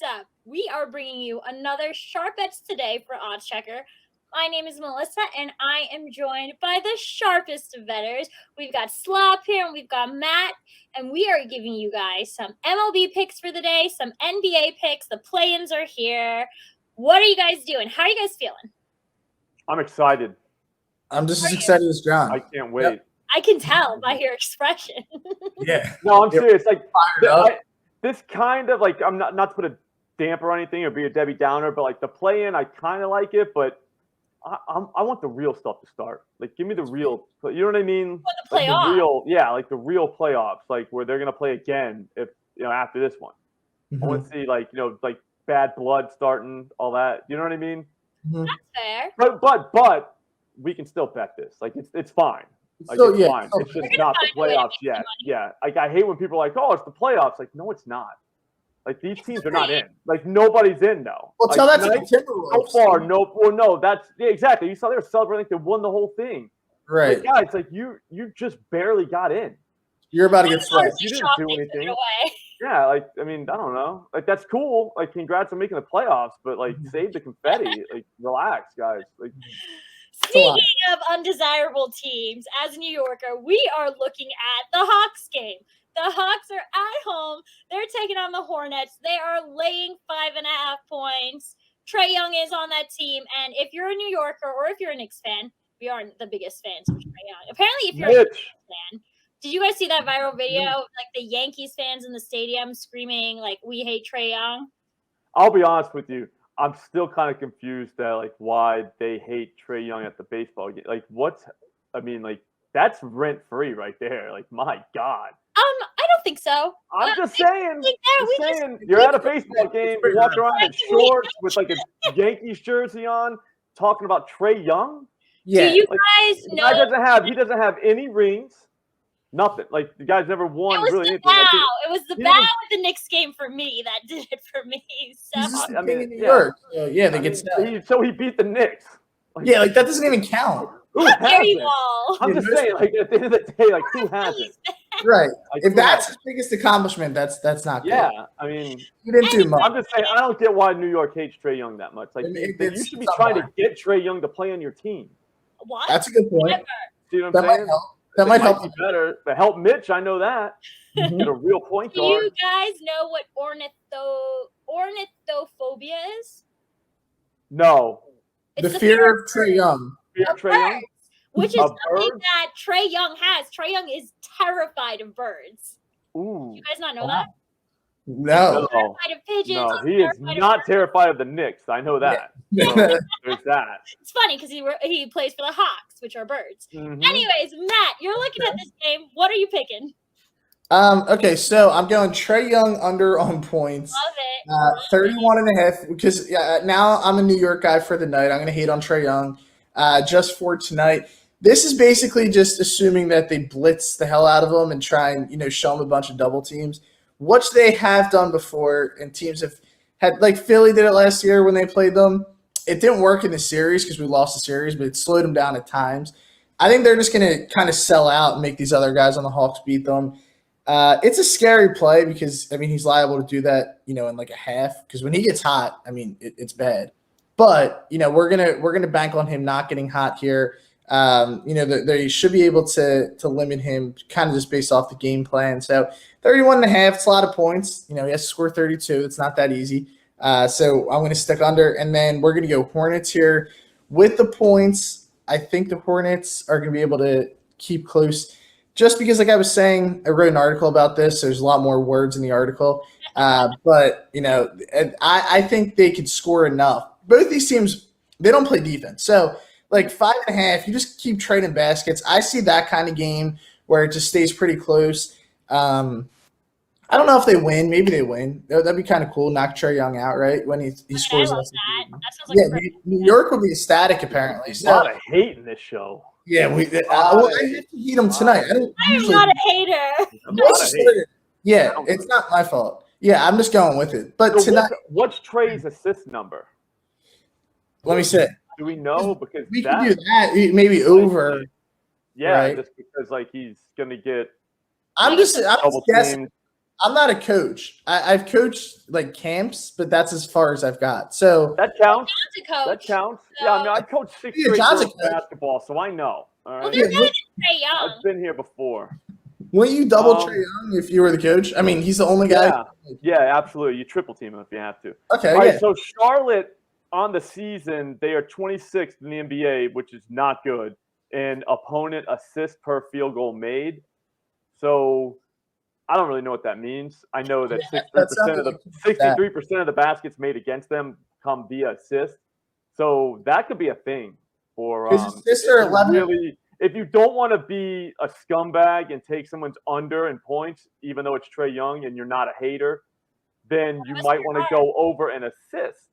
up? We are bringing you another Sharp Bets today for Odds Checker. My name is Melissa, and I am joined by the sharpest of bettors. We've got Slop here, and we've got Matt, and we are giving you guys some MLB picks for the day, some NBA picks. The play-ins are here. What are you guys doing? How are you guys feeling? I'm excited. I'm just as excited as John. I can't wait. Yep. I can tell by your expression. Yeah. No, I'm serious. Like this kind of like I'm not to put a damper or anything or be a Debbie Downer, but like the play-in, I kind of like it, but I want the real stuff to start. Like, give me the real. You know what I mean? What, the playoffs? Like the real playoffs, like where they're gonna play again if after this one. Mm-hmm. I want to see like bad blood starting, all that. You know what I mean? Mm-hmm. That's fair. But we can still bet this. Like it's fine. Like, so, it's fine. It's just not the playoffs yet. Yeah. Like I hate when people are like, oh, it's the playoffs. Like, no, it's not. Like these teams are not in. Like nobody's in though. Well, like, tell that to the Timberwolves. So far, no. Well, no. That's exactly. You saw they were celebrating. They won the whole thing. Right, like, guys. Like you just barely got in. You're about to get swept. You didn't do anything. Yeah, like I mean, I don't know. Like that's cool. Like congrats on making the playoffs, but like save the confetti. Like relax, guys. Like. Speaking of undesirable teams, as a New Yorker, we are looking at the Hawks game. The Hawks are at home. They're taking on the Hornets. They are laying 5.5 points. Trae Young is on that team. And if you're a New Yorker or if you're a Knicks fan, we are the biggest fans of Trae Young. Apparently, if you're a Knicks fan, did you guys see that viral video of like the Yankees fans in the stadium screaming like, we hate Trae Young? I'll be honest with you. I'm still kind of confused at like why they hate Trae Young at the baseball game. Like that's rent free right there. Like my God. I don't think so. I'm just saying. You're at a baseball game, you walk around in shorts with like a Yankees jersey on, talking about Trae Young. Yeah. Do you guys know? He doesn't have any rings. Nothing. Like the guy's never won really anything. It was the bow at the Knicks game for me that did it for me. So they get so he beat the Knicks. Like, like that doesn't even count. How dare you all? I'm just saying, like at the end of the day, like who hasn't? Right. Like, if that's his biggest accomplishment, that's not good. Yeah, I mean, he didn't do much. I'm just saying, I don't get why New York hates Trae Young that much. Like you should be trying to get Trae Young to play on your team. What? That's a good point. Never. See what I'm saying? That might help. Be better. To help Mitch, I know that. Get a real point guard. Do you guys know what ornithophobia is? No. It's the fear of Trae Young. Fear of Trae Young? Which is something that Trae Young has. Trae Young is terrified of birds. Ooh. You guys not know that? No. He's terrified of pigeons. No, he is not terrified of the Knicks. I know that. Yeah. So, there's that. It's funny because he plays for the Hawks, which are birds. Mm-hmm. Anyways, Matt, you're looking at this game. What are you picking? Okay, so I'm going Trae Young under on points. Love it. 31.5 because now I'm a New York guy for the night. I'm going to hate on Trae Young just for tonight. This is basically just assuming that they blitz the hell out of him and try and show him a bunch of double teams, which they have done before, and teams have had, like Philly did it last year when they played them. It didn't work in the series because we lost the series, but it slowed them down at times. I think they're just going to kind of sell out and make these other guys on the Hawks beat them. It's a scary play because, he's liable to do that, in like a half, because when he gets hot, it's bad. But, we're gonna bank on him not getting hot here. They should be able to limit him kind of just based off the game plan. So 31.5, it's a lot of points. He has to score 32. It's not that easy. So I'm going to stick under, and then we're going to go Hornets here with the points. I think the Hornets are going to be able to keep close just because, like I was saying, I wrote an article about this. There's a lot more words in the article. But I think they could score enough. Both these teams, they don't play defense. So like 5.5, you just keep trading baskets. I see that kind of game where it just stays pretty close. I don't know if they win. Maybe they win. That'd be kind of cool. Knock Trae Young out, right? When he scores. I love that. That sounds like New York will be ecstatic, apparently. So, a lot of hate in this show. Yeah, I have to heat him tonight. I'm not a hater. Yeah, it's not my fault. Yeah, I'm just going with it. But so tonight, what's Trae's assist number? Let me see. Do we know? Because we can do that. Maybe over. Yeah, right? Just because like he's gonna get. I'm just guessing. I'm not a coach. I've coached like camps, but that's as far as I've got. So That counts. To coach. That counts. So, Yeah, I mean, I coached sixth Yeah, grade John's a girls coach. basketball, so I know. All well, right, they're Yeah, better than Trae Young. I've been here before. wouldn't you double Trae Young if you were the coach? I mean, he's the only guy. Yeah, absolutely. You triple team him if you have to. Okay, All right, yeah. so Charlotte on the season, they are 26th in the NBA, which is not good. And opponent assist per field goal made. So I don't really know what that means. I know that 63% of the baskets made against them come via assist. So that could be a thing for if you don't want to be a scumbag and take someone's under in points, even though it's Trae Young and you're not a hater, then you might want to go over and assist.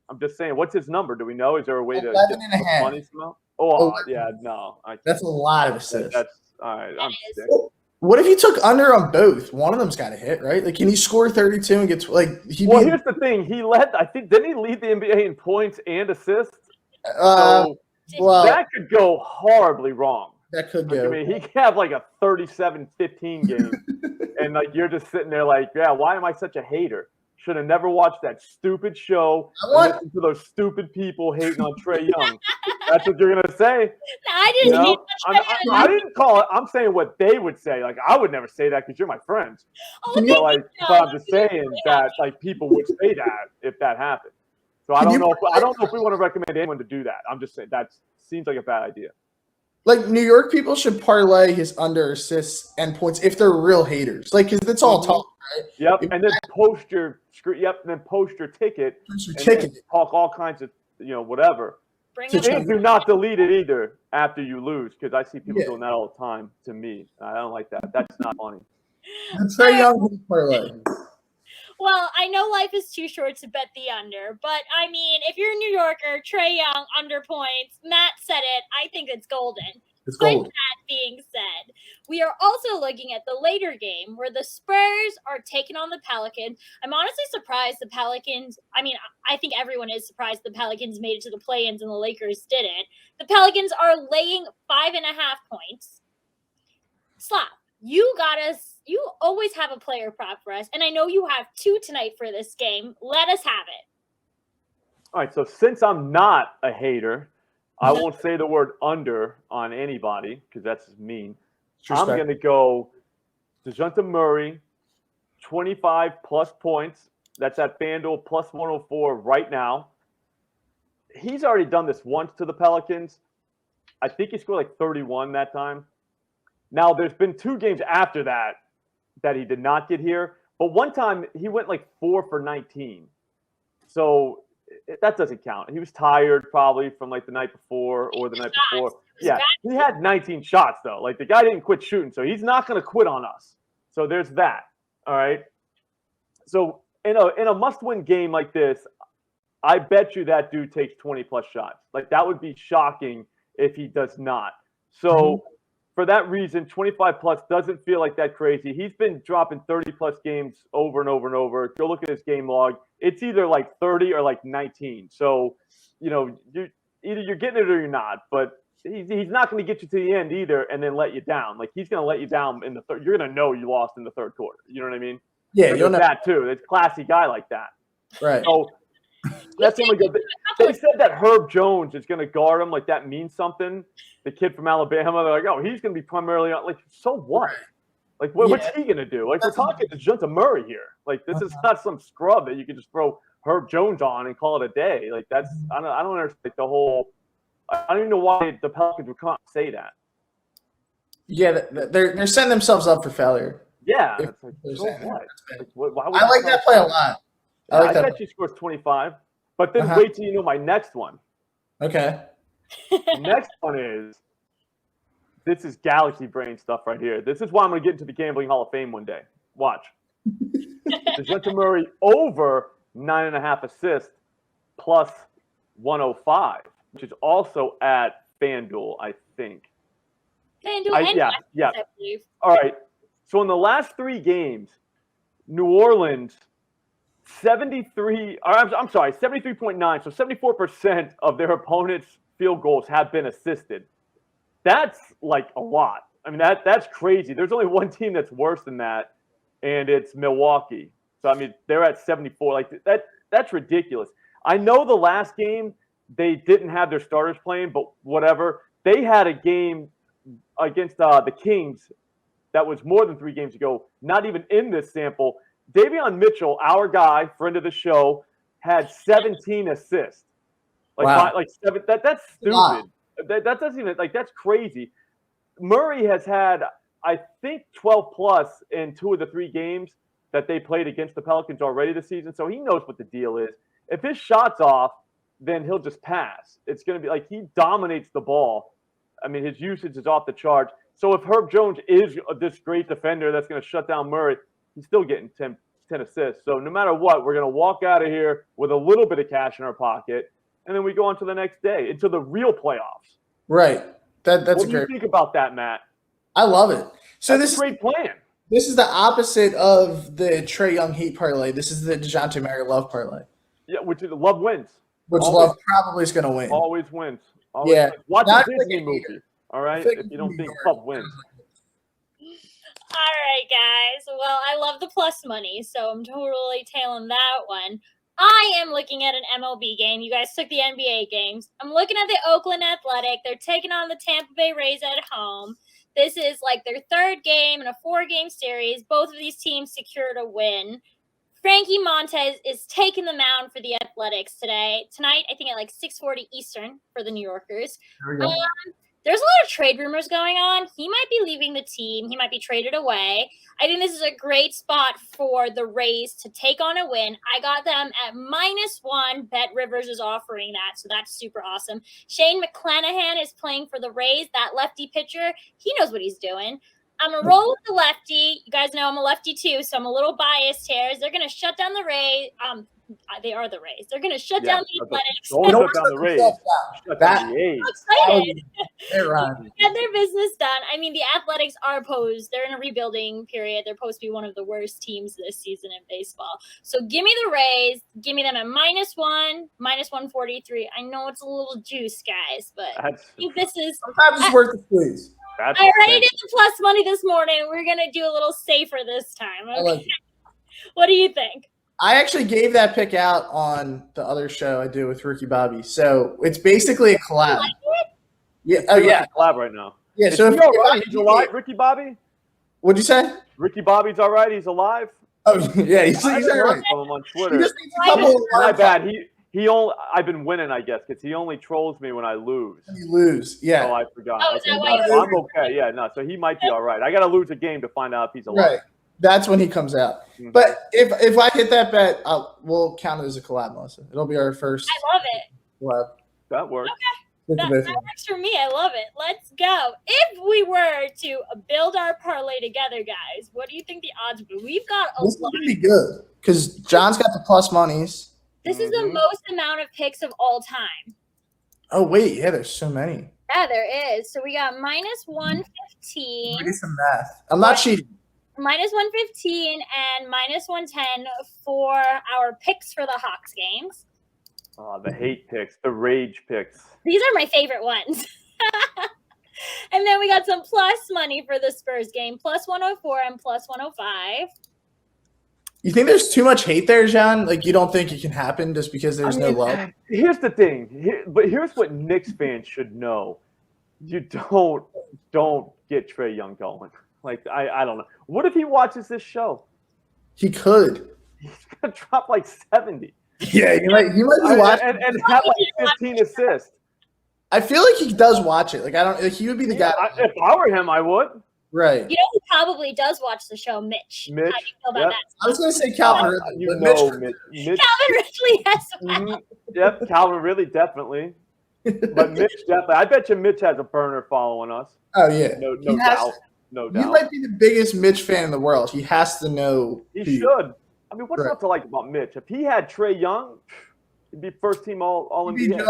I'm just saying, what's his number? Do we know? Is there a way to get the money somehow? Oh, yeah, no. That's a lot of assists. That's all right. I'm sick. What if he took under on both? One of them's got to hit, right? Like, can he score 32 and get Well, here's the thing. He led. I think didn't he lead the NBA in points and assists? So that could go horribly wrong. That could go. I mean, he could have like a 37-15 game, and like you're just sitting there like, yeah, why am I such a hater? Should have never watched that stupid show. Listen to those stupid people hating on Trae Young. That's what you're gonna say. I didn't. You know? I didn't call it. I'm saying what they would say. Like I would never say that because you're my friends. But I'm just saying that like people would say that if that happened. So I don't know if we want to recommend anyone to do that. I'm just saying that seems like a bad idea. Like New York people should parlay his under assists and points if they're real haters. Like, because it's all talk, right? Yep, and then post your ticket. And talk all kinds of whatever. And do not delete it either after you lose, because I see people doing that all the time to me. I don't like that. That's not funny. Trae Young parlay. Well, I know life is too short to bet the under, but I mean, if you're a New Yorker, Trae Young under points, Matt said it, I think it's golden. It's golden. That being said, we are also looking at the later game where the Spurs are taking on the Pelicans. I'm honestly surprised the Pelicans, I think everyone is surprised the Pelicans made it to the play-ins and the Lakers didn't. The Pelicans are laying 5.5 points. Slop, you always have a player prop for us, and I know you have 2 tonight for this game. Let us have it. All right, so since I'm not a hater, I won't say the word under on anybody because that's mean. I'm going to go DeJounte Murray, 25-plus points. That's at FanDuel plus 104 right now. He's already done this once to the Pelicans. I think he scored like 31 that time. Now, there's been 2 games after that he did not get here. But one time, he went like 4 for 19. So that doesn't count. He was tired probably from like the night before or the night before. Yeah, he had 19 shots, though. Like, the guy didn't quit shooting, so he's not going to quit on us. So there's that, all right? So in a must-win game like this, I bet you that dude takes 20-plus shots. Like, that would be shocking if he does not. So for that reason, 25-plus doesn't feel like that crazy. He's been dropping 30-plus games over and over and over. Go look at his game log. It's either like 30 or like 19. So, you're getting it or you're not. But he's not going to get you to the end either and then let you down. Like, he's going to let you down in the third. You're going to know you lost in the third quarter. You know what I mean? Yeah, you'll know that too. It's a classy guy like that. Right. So that's the only good. They said that Herb Jones is going to guard him. Like, that means something. The kid from Alabama, they're like, oh, he's going to be primarily on. Like, so what? Like, what's he going to do? Like, we're talking to DeJounte Murray here. Like, this is not some scrub that you can just throw Herb Jones on and call it a day. Like, that's I don't understand the whole. I don't even know why the Pelicans would come out and say that. Yeah, they're setting themselves up for failure. Yeah, it's like, so what? Like, I like that play a lot. I bet she scores 25. But then wait till you know my next one. Okay. The next one is, this is galaxy brain stuff right here. This is why I'm going to get into the Gambling Hall of Fame one day. Watch. DeJounte Murray over 9.5 assists plus 105, which is also at FanDuel, I think. FanDuel yeah. All right. So in the last 3 games, New Orleans, 73.9, so 74% of their opponents' field goals have been assisted. That's like a lot. I mean, that's crazy. There's only one team that's worse than that, and it's Milwaukee. So, I mean, they're at 74. Like, that's ridiculous. I know the last game they didn't have their starters playing, but whatever. They had a game against the Kings that was more than 3 games ago, not even in this sample. Davion Mitchell, our guy, friend of the show, had 17 assists. Like, wow. like 7. That's stupid. Wow. That doesn't even, like, that's crazy. Murray has had, I think, 12 plus in 2 of the 3 games that they played against the Pelicans already this season. So he knows what the deal is. If his shot's off, then he'll just pass. It's going to be like he dominates the ball. I mean, his usage is off the charts. So if Herb Jones is this great defender that's going to shut down Murray, he's still getting 10 assists. So no matter what, we're going to walk out of here with a little bit of cash in our pocket, and then we go on to the next day, into the real playoffs. Right. That's what do you think about that, Matt? I love it. So that's a great plan. This is the opposite of the Trae Young Heat parlay. This is the DeJounte Murray Love parlay. Yeah, which is Love wins. Which always, Love probably is going to win. Always wins. Always wins. Watch a Disney movie, all right, if you don't think Love wins. All right, guys. Well, I love the plus money, so I'm totally tailing that one. I am looking at an MLB game. You guys took the NBA games. I'm looking at the Oakland Athletic. They're taking on the Tampa Bay Rays at home. This is like their 3rd game in a 4-game series. Both of these teams secured a win. Frankie Montes is taking the mound for the Athletics tonight, I think at like 6:40 Eastern for the New Yorkers. There's a lot of trade rumors going on. He might be leaving the team. He might be traded away. I think this is a great spot for the Rays to take on a win. I got them at -1. Bet Rivers is offering that, so that's super awesome. Shane McClanahan is playing for the Rays, that lefty pitcher. He knows what he's doing. I'm going to roll with the lefty. You guys know I'm a lefty too, so I'm a little biased here. They're going to shut down the Rays. They are the Rays. They're going to shut down the Athletics. Don't shut down the Rays. Shut down the A's. I'm excited. Get their business done. I mean, the Athletics are posed. They're in a rebuilding period. They're supposed to be one of the worst teams this season in baseball. So give me the Rays. Give me them at -1, -143. I know it's a little juice, guys, but I think this is sometimes it's worth the squeeze. I already did the plus money this morning. We're going to do a little safer this time. Okay? Like what do you think? I actually gave that pick out on the other show I do with Ricky Bobby. So it's basically a collab. Like yeah. Oh, yeah. A collab right now. Yeah. So he's alive, Ricky Bobby? What'd you say? Ricky Bobby's all right. He's alive. Oh, yeah. He's all right. Follow him on Twitter. My bad. He only. I've been winning, I guess, because he only trolls me when I lose. You lose, yeah. Oh, I forgot. Oh, is that why I'm okay. Yeah, no. So he might be all right. I got to lose a game to find out if he's alive. Right. That's when he comes out. Mm-hmm. But if I hit that bet, we'll count it as a collab, Melissa. It'll be our first. I love it. Collab. That works. Okay. That works for me. I love it. Let's go. If we were to build our parlay together, guys, what do you think the odds would be? We've got a lot. This is going to be good because John's got the plus monies. This is the most amount of picks of all time. Oh, wait. Yeah, there's so many. Yeah, there is. So we got -115. Do some math. I'm not cheating. -115 and -110 for our picks for the Hawks games. Oh, the hate picks, the rage picks. These are my favorite ones. And then we got some plus money for the Spurs game, +104 and +105. You think there's too much hate there, John? Like, you don't think it can happen just because there's no love? Here's the thing. Here's what Knicks fans should know. You don't get Trae Young going. Like, I don't know. What if he watches this show? He could. He's going to drop like 70. Yeah, he might be watching. And have like 15 assists. I feel like he does watch it. Like, I don't. Like, he would be the guy. If I were him, I would. Right. You know who probably does watch the show? Mitch. How do you feel about that? I was going to say Calvin Ridley. Mitch. Calvin Ridley has some. Yep, Calvin Ridley, definitely. But Mitch, definitely. I bet you Mitch has a burner following us. Oh, yeah. No doubt. No doubt. He might be the biggest Mitch fan in the world. He has to know. He should. I mean, what's not to like about Mitch? If he had Trae Young, he'd be first team all NBA.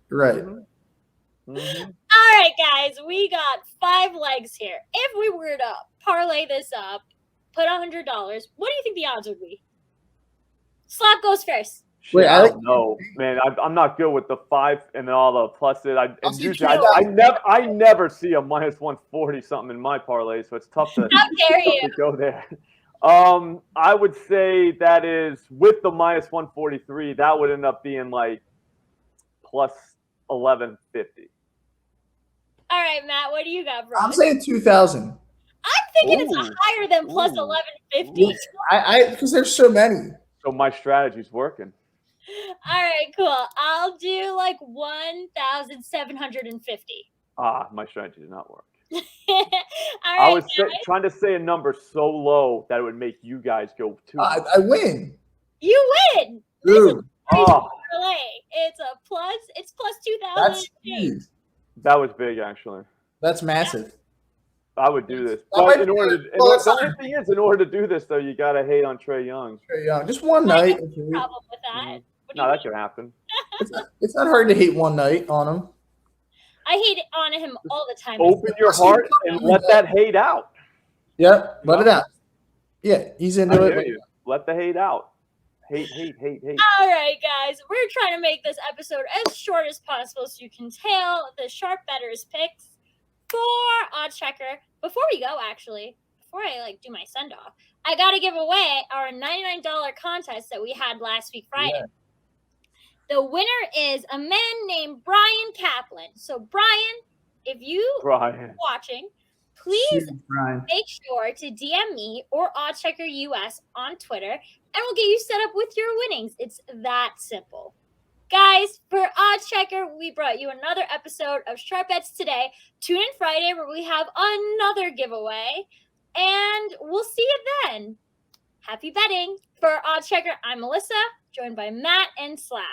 Right. Mm-hmm. Mm-hmm. All right, guys, we got 5 legs here. If we were to parlay this up, put $100, what do you think the odds would be? Slop goes first. Wait, I don't know, man. I'm not good with the 5 and then all the pluses. I never see a -140 something in my parlay, so it's tough to, How dare you? go there. I would say that is with the minus 143. That would end up being like plus 1150. All right, Matt, what do you got, bro? I'm saying 2,000. I'm thinking it's higher than plus 1150. I because there's so many. So my strategy's working. All right, cool. I'll do like 1,750. My strategy did not work. All right, I was trying to say a number so low that it would make you guys go too. I win. You win. Dude. It's plus 2,000. That's huge. That was big, actually. That's massive. I would do this. But in order to do this, though, you got to hate on Trae Young. Trae Young. Just one night. Problem with that. Mm-hmm. No, that could happen. It's not hard to hate one night on him. I hate on him all the time. Open your heart and let that hate out. Yep, let it out. Yeah, he's into it. Let the hate out. Hate. All right, guys. We're trying to make this episode as short as possible so you can tell the sharp bettors picks for Odds Checker. Before we go, before I do my send off, I got to give away our $99 contest that we had last week Friday. Yeah. The winner is a man named Brian Kaplan. So, Brian, if you are watching, please make sure to DM me or OddChecker US on Twitter, and we'll get you set up with your winnings. It's that simple. Guys, for OddChecker, we brought you another episode of Sharp Bets today. Tune in Friday where we have another giveaway, and we'll see you then. Happy betting. For OddChecker, I'm Melissa, joined by Matt and Slop.